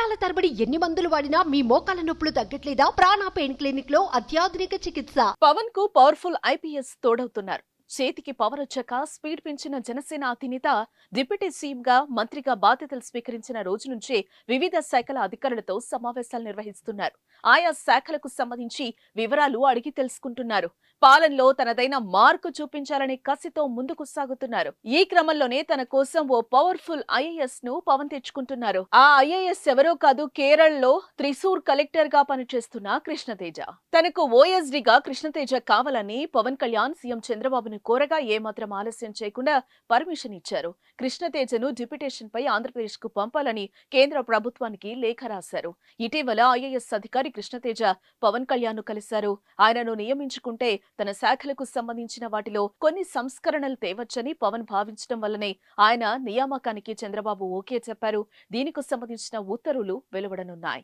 సంవత్సరాల తరబడి ఎన్ని మందులు వాడినా మీ మోకాల నొప్పులు తగ్గట్లేదా? ప్రాణ పెయిన్ క్లినిక్ లో అత్యాధునిక చికిత్స. పవన్ కు పవర్ఫుల్ ఐపీఎస్ తోడవుతున్నారు. చేతికి పవర్ వచ్చాక స్పీడ్ పెంచిన జనసేన అధినేత డిప్యూటీ సీఎం గా మంత్రిగా బాధ్యతలు స్వీకరించిన రోజు నుంచే వివిధ శాఖల అధికారులతో సమావేశాలు నిర్వహిస్తున్నారు. ఆయా శాఖలకు సంబంధించి వివరాలు అడిగి తెలుసుకుంటున్నారు. పాలనలో తనదైన మార్కు చూపించాలనే కసితో ముందుకు సాగుతున్నారు. ఈ క్రమంలోనే తన కోసం ఓ పవర్ఫుల్ ఐఏఎస్ ను పవన్ తెచ్చుకుంటున్నారు. ఆ ఐఏఎస్ ఎవరో కాదు, కేరళలో త్రిశూర్ కలెక్టర్ గా పనిచేస్తున్న కృష్ణతేజ. తనకు ఓఎస్డీగా కృష్ణతేజ కావాలని పవన్ కళ్యాణ్ సీఎం చంద్రబాబును కోరగా ఏమాత్రం ఆలస్యం చేయకుండా పర్మిషన్ ఇచ్చారు. కృష్ణతేజను డిప్యుటేషన్ పై ఆంధ్రప్రదేశ్ కు పంపాలని కేంద్ర ప్రభుత్వానికి లేఖ రాశారు. ఇటీవల ఐఏఎస్ అధికారి కృష్ణతేజ పవన్ కళ్యాణ్ ను కలిశారు. ఆయనను నియమించుకుంటే తన శాఖలకు సంబంధించిన వాటిలో కొన్ని సంస్కరణలు తేవచ్చని పవన్ భావించడం వల్లనే ఆయన నియామకానికి చంద్రబాబు ఓకే చెప్పారు. దీనికి సంబంధించిన ఉత్తర్వులు వెలువడనున్నాయి.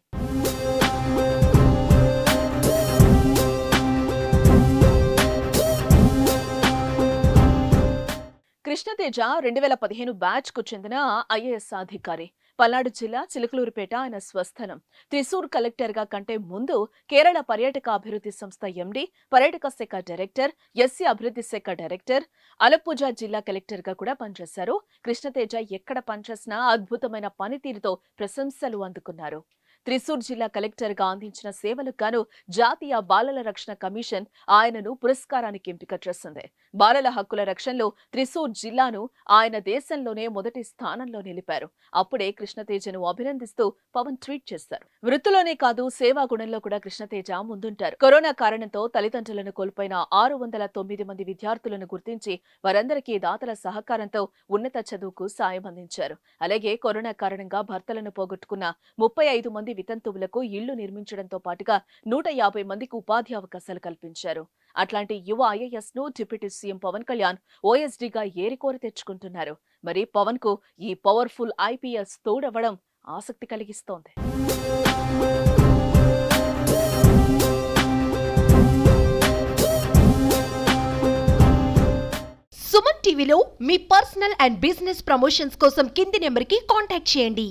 కృష్ణతేజ 2015 బ్యాచ్ కు చెందిన ఐఏఎస్ అధికారి. పల్నాడు జిల్లా చిలకలూరుపేట ఆయన స్వస్థలం. త్రిశూర్ కలెక్టర్ గా కంటే ముందు కేరళ పర్యాటక అభివృద్ధి సంస్థ ఎండీ, పర్యాటక శాఖ డైరెక్టర్, ఎస్సీ అభివృద్ధి శాఖ డైరెక్టర్, అలప్పుజ జిల్లా కలెక్టర్ గా కూడా పనిచేశారు. కృష్ణతేజ ఎక్కడ పనిచేసినా అద్భుతమైన పనితీరుతో ప్రశంసలు అందుకున్నారు. త్రిశూర్ జిల్లా కలెక్టర్ గా అందించిన సేవలకు గాను జాతీయ బాలల రక్షణ కమిషన్ ఆయనను పురస్కారానికి ఎంపిక చేసింది. బాలల హక్కుల రక్షణలో త్రిశూర్ జిల్లాను ఆయన దేశంలోనే మొదటి స్థానంలో నిలిపారు. అప్పుడే కృష్ణతేజను అభినందిస్తూ పవన్ ట్వీట్ చేశారు. వృత్తిలోనే కాదు, సేవా గుణంలో కూడా కృష్ణతేజ ముందుంటారు. కరోనా కారణంతో తల్లిదండ్రులను కోల్పోయిన 609 మంది విద్యార్థులను గుర్తించి వారందరికీ దాతల సహకారంతో ఉన్నత చదువుకు సాయం అందించారు. అలాగే కరోనా కారణంగా భర్తలను పోగొట్టుకున్న 35 మంది వితంతువులకు ఇళ్లు నిర్మించడంతో పాటుగా 150 మందికి ఉపాధి అవకాశాలు కల్పించారు. అట్లాంటి యువ ఐఏఎస్ ను డిప్యూటీ సీఎం పవన్ కళ్యాణ్ ఓఎస్డీగా ఏరికోరి తెచ్చుకుంటున్నారు. మరి పవన్ కు ఈ పవర్ఫుల్ ఐపీఎస్ తోడవడం ఆసక్తి కలిగిస్తోంది. సుమన్ టీవీలో మీ పర్సనల్ అండ్ బిజినెస్ ప్రమోషన్స్ కోసం కింది నెంబర్ కి కాంటాక్ట్ చేయండి.